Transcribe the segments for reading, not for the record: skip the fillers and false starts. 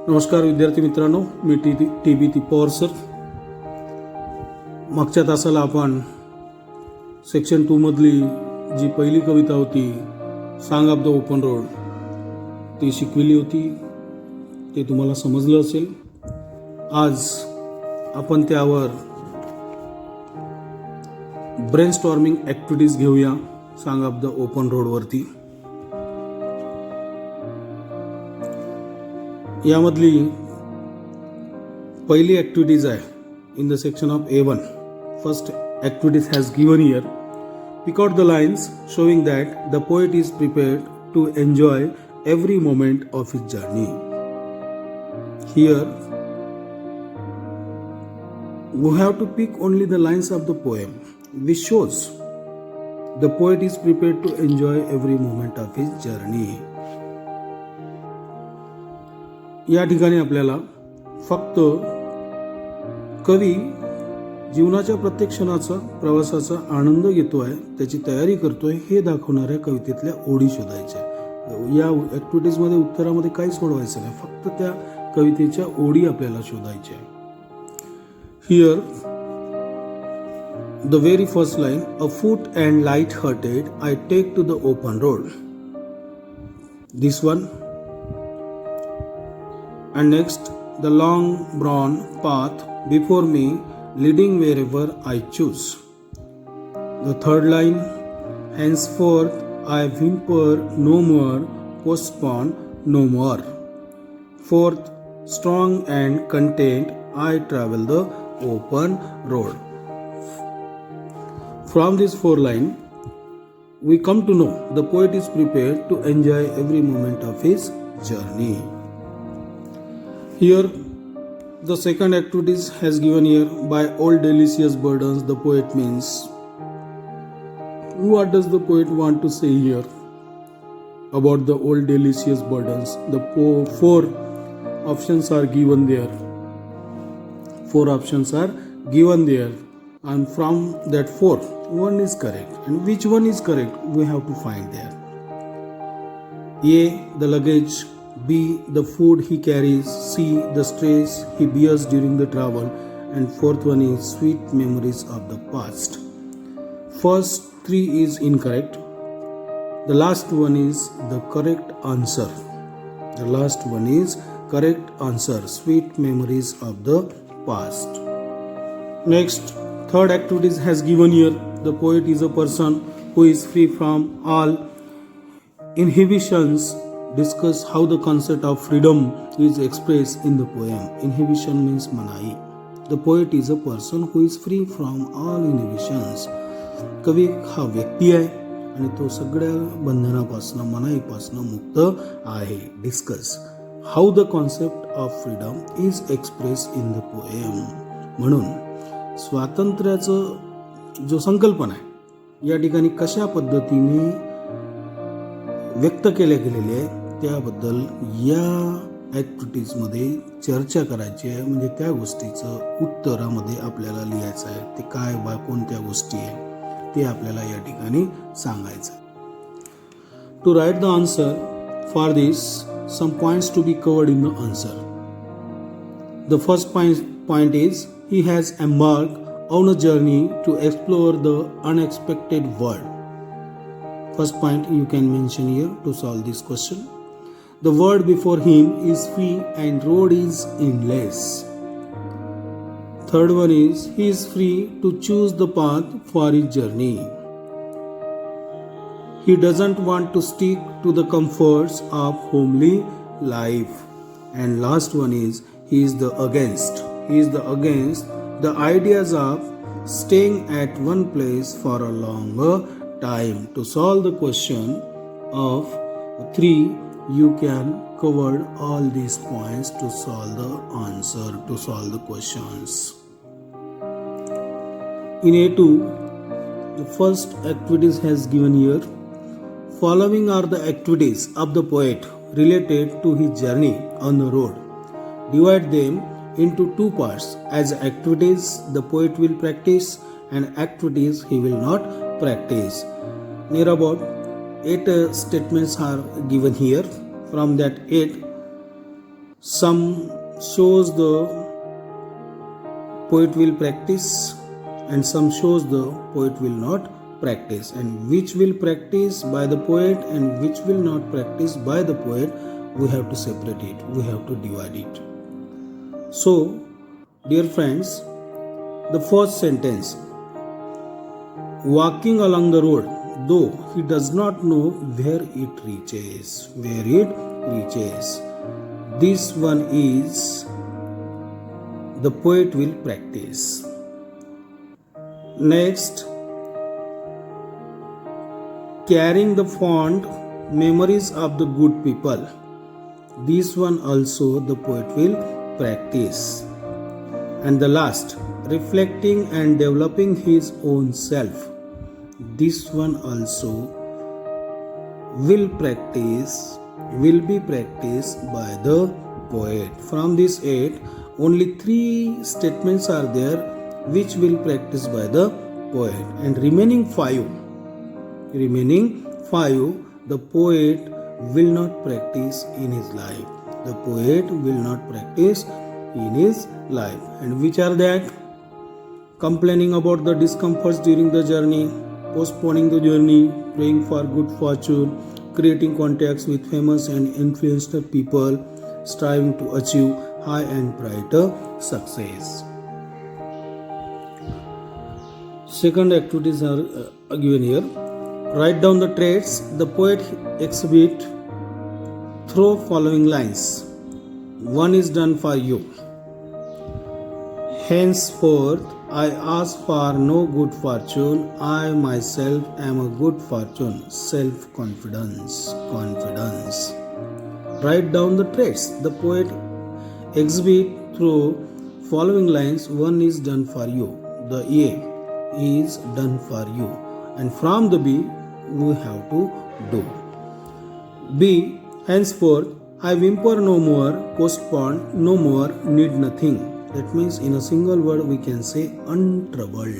नमस्कार विद्यार्थी मित्रांनो, मी टी बी पवार सर. मागच्या तासाला आपण सेक्शन 2 मधली जी पहिली कविता होती सांग ऑफ द ओपन रोड ती शिकविली होती. ते तुम्हाला समजलं असेल. आज आपण त्यावर ब्रेनस्टॉर्मिंग ॲक्टिव्हिटीज घेऊया सांग ऑफ द ओपन रोडवरती. यामधली पहिली ॲक्टिव्हिटीज आहे in the section of A1. First activities has given here. Pick out the lines showing that the poet is prepared to enjoy every moment of his journey. Here we have to pick only the lines of the poem which shows the poet is prepared to enjoy every moment of his journey. या ठिकाणी आपल्याला फक्त कवी जीवनाच्या प्रत्येक क्षणाचा प्रवासाचा आनंद घेतोय, त्याची तयारी करतोय हे दाखवणाऱ्या कवितेतल्या ओळी शोधायच्या. या ॲक्टिव्हिटीजमध्ये उत्तरामध्ये काही सोडवायचं नाही, फक्त त्या कवितेच्या ओळी आपल्याला शोधायच्या. Here the very first line, afoot and light hearted I take to the open road. This one. And next, the long brown path before me leading wherever I choose. The third line, henceforth I whimper no more, postpone no more. Fourth, strong and content I travel the open road. From this four line, we come to know the poet is prepared to enjoy every moment of his journey. Here, the second activities has given here by all delicious burdens. The poet means, what does the poet want to say here about the old delicious burdens? The four options are given there. Four options are given there, and from that four, one is correct. And which one is correct? We have to find there. A, the luggage. B, the food he carries. C, the stress he bears during the travel. And fourth one is sweet memories of the past. First three is incorrect. The last one is the correct answer. The last one is correct answer. Sweet memories of the past. Next, third activities has given here. The poet is a person who is free from all inhibitions. Discuss how the concept of freedom is expressed in the poem. Inhibition means manai. The poet is a person who is free from all inhibitions. कवी हा व्यक्ती आहे आणि तो सगळ्या बंधनापासून मनाईपासून मुक्त आहे. Discuss how the concept of freedom is express in the poem. म्हणून स्वातंत्र्याचं जो संकल्पना आहे या ठिकाणी कशा पद्धतीने व्यक्त केल्या गेलेले आहे त्याबद्दल या ॲक्टिव्हिटीजमध्ये चर्चा करायची आहे. म्हणजे त्या गोष्टीचं उत्तरामध्ये आपल्याला लिहायचं आहे. ते काय कोणत्या गोष्टी आहे ते आपल्याला या ठिकाणी सांगायचं. To write the answer for this some points to be covered in the answer. The first point is he has embarked on a journey to explore the unexpected world. First point you can mention here to solve this question. The world before him is free and road is endless. Third one is he is free to choose the path for his journey. He doesn't want to stick to the comforts of homely life. And last one is he is the against. He is the against the ideas of staying at one place for a longer time. To solve the question of 3, you can cover all these points to solve the answer, to solve the questions. In A2, The first activities has given here. Following are the activities of the poet related to his journey on the road. Divide them into two parts. As activities the poet will practice and activities he will not practice. Near about 8 statements are given here. From that 8, some shows the poet will practice and some shows the poet will not practice, and which will practice by the poet and which will not practice by the poet, we have to separate it, we have to divide it. So dear friends, the first sentence, walking along the road though he does not know where it reaches, this one is the poet will practice. Next, carrying the fond memories of the good people, this one also the poet will practice. And the last, reflecting and developing his own self, this one also will be practiced by the poet. From these 8, only 3 statements are there which will practice by the poet, and remaining 5 the poet will not practice in his life. And which are that? Complaining about the discomforts during the journey, postponing the journey, praying for good fortune, creating contacts with famous and influential people, striving to achieve high and brighter success. Second activities are given here. Write down the traits the poet exhibit through following lines. One is done for you. Henceforth I ask for no good fortune, I myself am a good fortune. Self-confidence. Write down the traits the poet exhibit through following lines. One is done for you. The A is done for you, and from the B we have to do. B, henceforth I whimper no more, postpone no more, need nothing. That means in a single word we can say untroubled.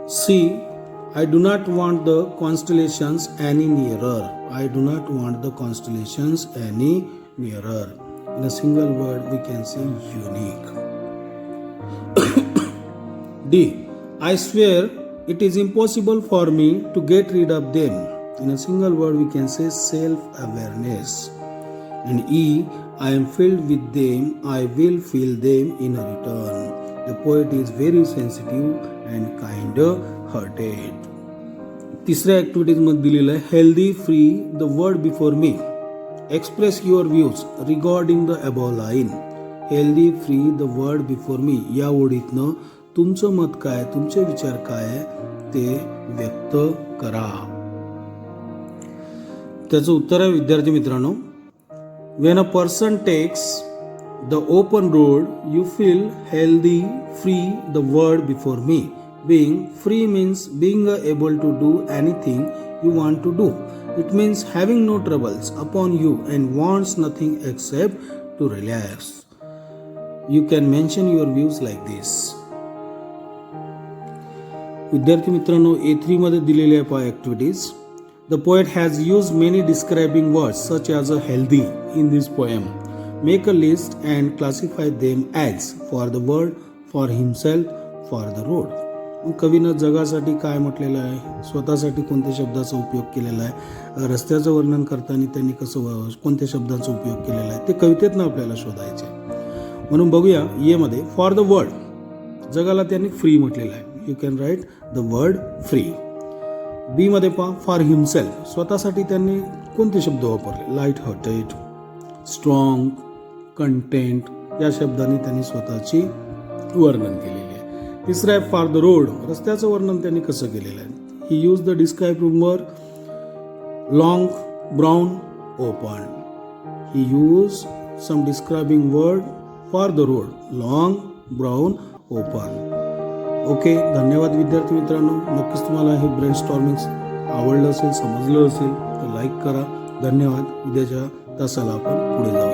C, I do not want the constellations any nearer. In a single word we can say unique. D, I swear it is impossible for me to get rid of them. In a single word we can say self-awareness. And E, I am filled with them, I will feel them in return. The poet is very sensitive and kind-hearted. तिसऱ्या activities मध्ये दिलेलं आहे healthy free the word before me. Express your views regarding the above line. Healthy free the word before me या ओळीतनं तुमचं मत काय, तुमचे विचार काय ते व्यक्त करा. त्याचं उत्तर आहे विद्यार्थी मित्रांनो, when a person takes the open road you feel healthy free the word before me. Being free means being able to do anything you want to do. It means having no troubles upon you and wants nothing except to relax. You can mention your views like this. विद्यार्थी मित्रांनो A3 मध्ये दिलेल्या आहे activities. The poet has used many describing words such as a healthy in this poem. Make a list and classify them as for the world, for himself, for the road. कवीनं जगासाठी काय म्हटलेलं आहे, स्वतःसाठी कोणत्या शब्दाचा उपयोग केलेला आहे, रस्त्याचं वर्णन करताना त्यांनी कसं कोणत्या शब्दाचा उपयोग केलेला आहे ते कवितेतनं आपल्याला शोधायचे. म्हणून बघूया ए मध्ये फॉर द वर्ल्ड जगाला त्यांनी फ्री म्हटलेलं आहे. You can write the word free. B मध्ये पहा फॉर हिमसेल्फ स्वतःसाठी त्यांनी कोणते शब्द वापरले, लाईट हार्टेड, स्ट्रॉंग, कंटेंट या शब्दांनी त्यांनी स्वतःची वर्णन केलेले आहे. तिसरं आहे फॉर द रोड रस्त्याचं वर्णन त्यांनी कसं केलेलं आहे. He use the describing word long, brown, open. He use some describing word for the road long, brown, open. Okay, धन्यवाद विद्यार्थी मित्रांनो. नक्कीच तुम्हाला हे ब्रेन स्टॉर्मिंग आवडलं असेल, समजलं असेल तर लाईक करा. धन्यवाद. उद्याच्या तासाला आपण पुढे जाऊ.